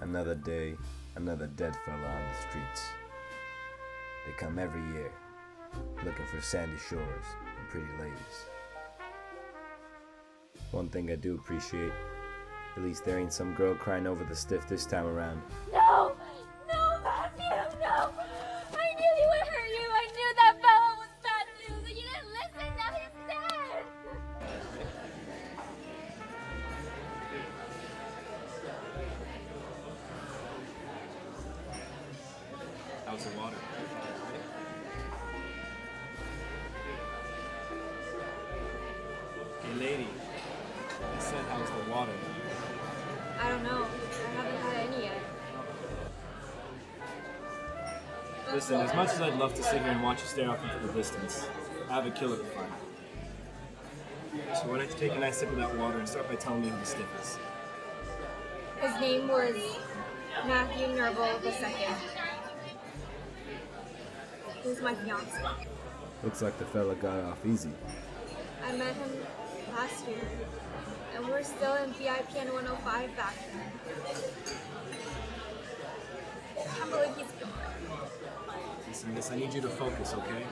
Another day, another dead fella on the streets. They come every year, looking for sandy shores and pretty ladies. One thing I do appreciate, at least there ain't some girl crying over the stiff this time around. No! No, Matthew, no! I knew he would hurt you! I knew that fella was bad news, and you didn't listen! Now he's dead! How's the water? Hey lady, I said how's the water? I don't know. I haven't had any yet. Listen, as much as I'd love to sit here and watch you stare off into the distance, I have a killer to find. So why don't you take a nice sip of that water and start by telling me who the stiff is? His name was Matthew Nerval II. He was my fiance. Looks like the fella got off easy. I met him last year, and we're still in BIPN 105 back then. I can't believe he's gone. Listen, miss, I need you to focus, okay?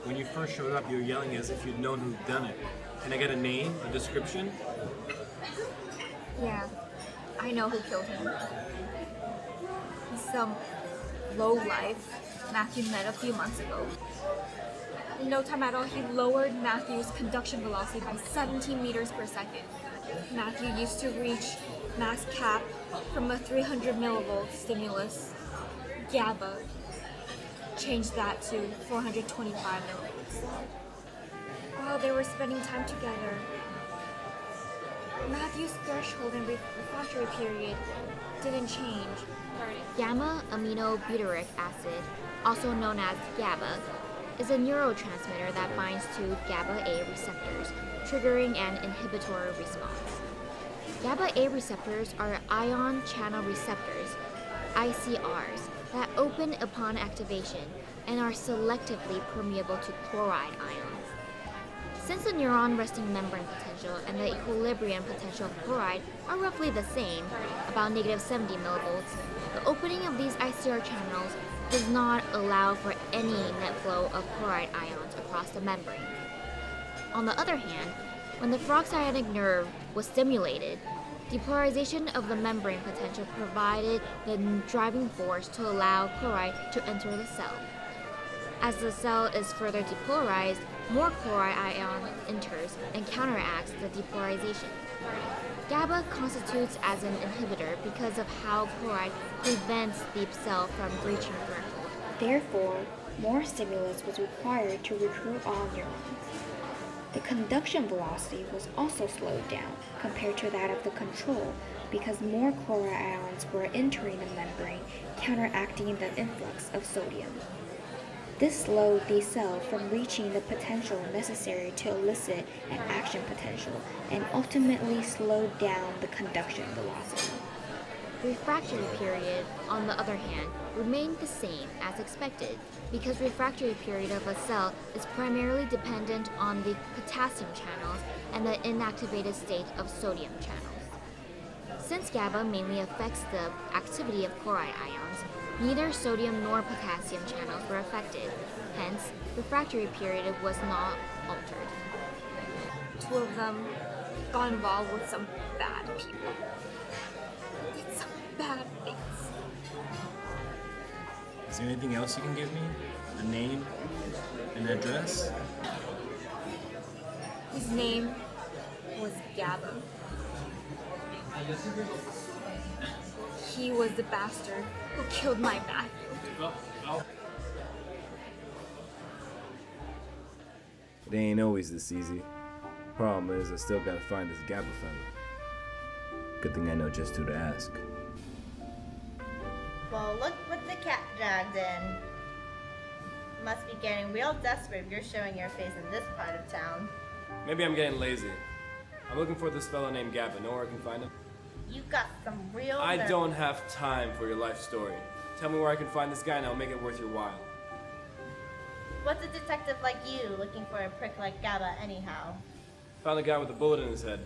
When you first showed up, you were yelling as if you'd known who'd done it. Can I get a name, a description? Yeah, I know who killed him. He's some lowlife Matthew met a few months ago. In no time at all, he lowered Matthew's conduction velocity by 17 meters per second. Matthew used to reach max cap from a 300 millivolt stimulus. GABA changed that to 425 millivolts. While they were spending time together, Matthew's threshold and refractory period didn't change. Gamma aminobutyric acid, also known as GABA, is a neurotransmitter that binds to GABA-A receptors, triggering an inhibitory response. GABA-A receptors are ion channel receptors, ICRs, that open upon activation and are selectively permeable to chloride ions. Since the neuron resting membrane potential and the equilibrium potential of chloride are roughly the same, about negative 70 millivolts, the opening of these ICR channels does not allow for any net flow of chloride ions across the membrane. On the other hand, when the sciatic nerve was stimulated, depolarization of the membrane potential provided the driving force to allow chloride to enter the cell. As the cell is further depolarized, more chloride ion enters and counteracts the depolarization. GABA constitutes as an inhibitor because of how chloride prevents the cell from reaching threshold. Therefore, more stimulus was required to recruit all neurons. The conduction velocity was also slowed down compared to that of the control because more chloride ions were entering the membrane, counteracting the influx of sodium. This slowed the cell from reaching the potential necessary to elicit an action potential and ultimately slowed down the conduction velocity. Refractory period, on the other hand, remained the same as expected because refractory period of a cell is primarily dependent on the potassium channels and the inactivated state of sodium channels. Since GABA mainly affects the activity of chloride ions, neither sodium nor potassium channels were affected, hence, refractory period was not altered. Two of them got involved with some bad people. Did some bad things. Is there anything else you can give me? A name? An address? His name was GABA. He was the bastard who killed my Matthew. It ain't always this easy. Problem is, I still gotta find this GABA fella. Good thing I know just who to ask. Well, look what the cat dragged in. Must be getting real desperate if you're showing your face in this part of town. Maybe I'm getting lazy. I'm looking for this fellow named Gavin. Know where I can find him? You got some real I nerve. don't have time for your life story. Tell me where I can find this guy and I'll make it worth your while. What's a detective like you looking for a prick like GABA anyhow? Found a guy with a bullet in his head.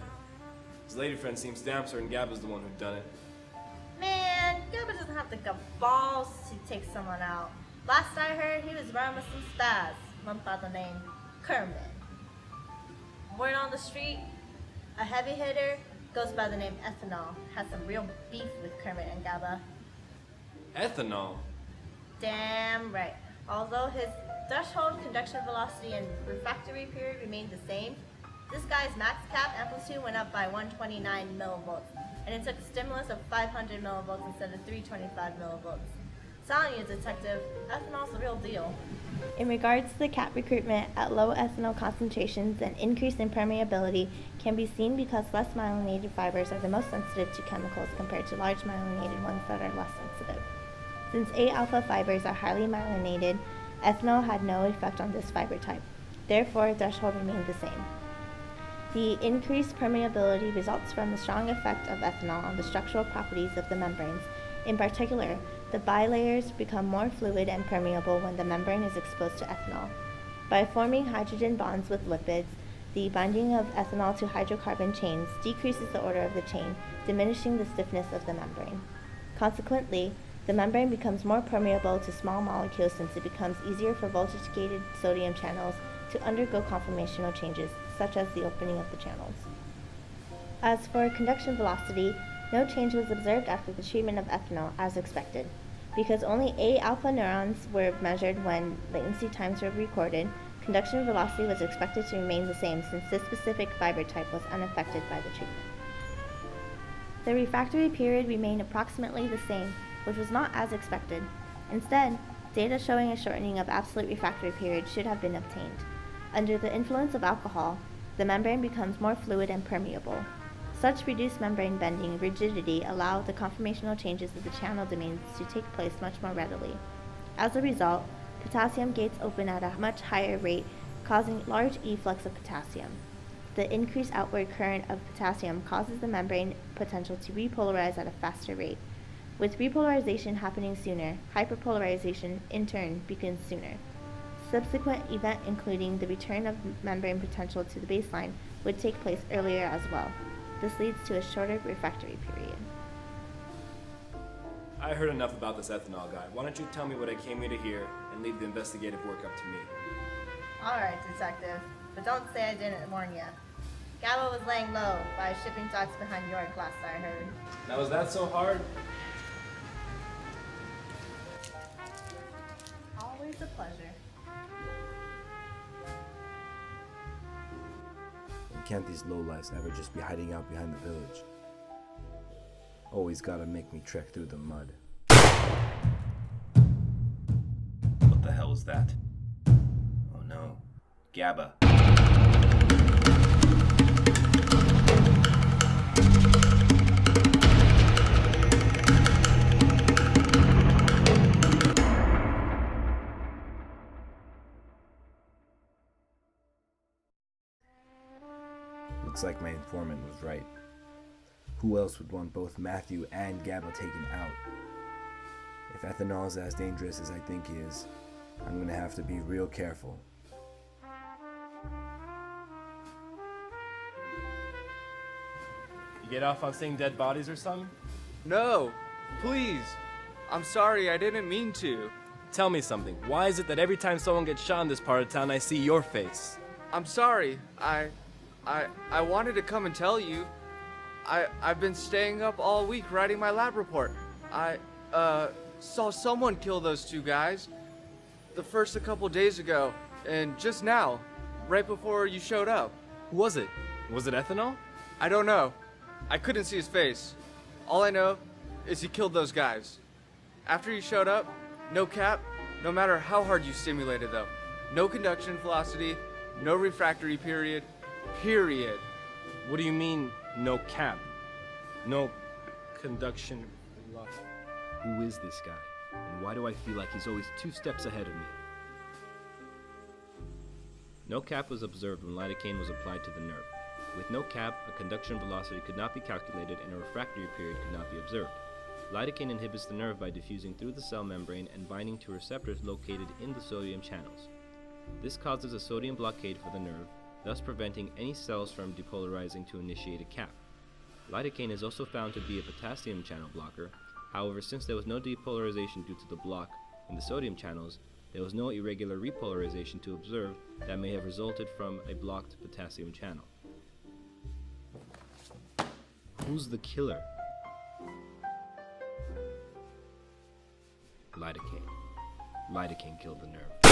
His lady friend seems damn certain Gab is the one who done it. Man, GABA doesn't have the balls to take someone out. Last I heard, he was running with some spaz, one by the name Kermit. Word on the street, a heavy hitter goes by the name Ethanol, has some real beef with Kermit and GABA. Ethanol? Damn right. Although his threshold conduction velocity and refractory period remained the same, this guy's max cap amplitude went up by 129 millivolts, and it took a stimulus of 500 millivolts instead of 325 millivolts. Telling you, detective, ethanol's the real deal. In regards to the cap recruitment at low ethanol concentrations, an increase in permeability can be seen because less myelinated fibers are the most sensitive to chemicals compared to large myelinated ones that are less sensitive. Since A-alpha fibers are highly myelinated, ethanol had no effect on this fiber type. Therefore, threshold remained the same. The increased permeability results from the strong effect of ethanol on the structural properties of the membranes. In particular, the bilayers become more fluid and permeable when the membrane is exposed to ethanol. By forming hydrogen bonds with lipids, the binding of ethanol to hydrocarbon chains decreases the order of the chain, diminishing the stiffness of the membrane. Consequently, the membrane becomes more permeable to small molecules since it becomes easier for voltage-gated sodium channels to undergo conformational changes, such as the opening of the channels. As for conduction velocity, no change was observed after the treatment of ethanol as expected. Because only A-alpha neurons were measured when latency times were recorded, conduction velocity was expected to remain the same since this specific fiber type was unaffected by the treatment. The refractory period remained approximately the same, which was not as expected. Instead, data showing a shortening of absolute refractory period should have been obtained. Under the influence of alcohol, the membrane becomes more fluid and permeable. Such reduced membrane bending rigidity allow the conformational changes of the channel domains to take place much more readily. As a result, potassium gates open at a much higher rate, causing large efflux of potassium. The increased outward current of potassium causes the membrane potential to repolarize at a faster rate. With repolarization happening sooner, hyperpolarization in turn begins sooner. Subsequent event including the return of membrane potential to the baseline would take place earlier as well. This leads to a shorter refractory period. I heard enough about this ethanol guy. Why don't you tell me what I came here to hear and leave the investigative work up to me? Alright, detective, but don't say I didn't warn ya. GABA was laying low by shipping docks behind York last I heard. Now, was that so hard? Always a pleasure. Can't these lowlifes ever just be hiding out behind the village? Always gotta make me trek through the mud. What the hell is that? Oh no. GABA. Looks like my informant was right. Who else would want both Matthew and GABA taken out? If ethanol is as dangerous as I think he is, I'm gonna have to be real careful. You get off on seeing dead bodies or something? No, please. I'm sorry, I didn't mean to. Tell me something. Why is it that every time someone gets shot in this part of town, I see your face? I'm sorry. I wanted to come and tell you. I've been staying up all week writing my lab report. I saw someone kill those two guys. The first a couple days ago, and just now, right before you showed up. Who was it? Was it ethanol? I don't know. I couldn't see his face. All I know is he killed those guys. After he showed up, no cap, no matter how hard you stimulated though. No conduction velocity, no refractory period. What do you mean, no cap? No conduction velocity? Who is this guy? And why do I feel like he's always 2 steps ahead of me? No cap was observed when lidocaine was applied to the nerve. With no cap, a conduction velocity could not be calculated and a refractory period could not be observed. Lidocaine inhibits the nerve by diffusing through the cell membrane and binding to receptors located in the sodium channels. This causes a sodium blockade for the nerve, thus preventing any cells from depolarizing to initiate a cap. Lidocaine is also found to be a potassium channel blocker, However, since there was no depolarization due to the block in the sodium channels, there was no irregular repolarization to observe that may have resulted from a blocked potassium channel. Who's the killer? Lidocaine. Lidocaine killed the nerve.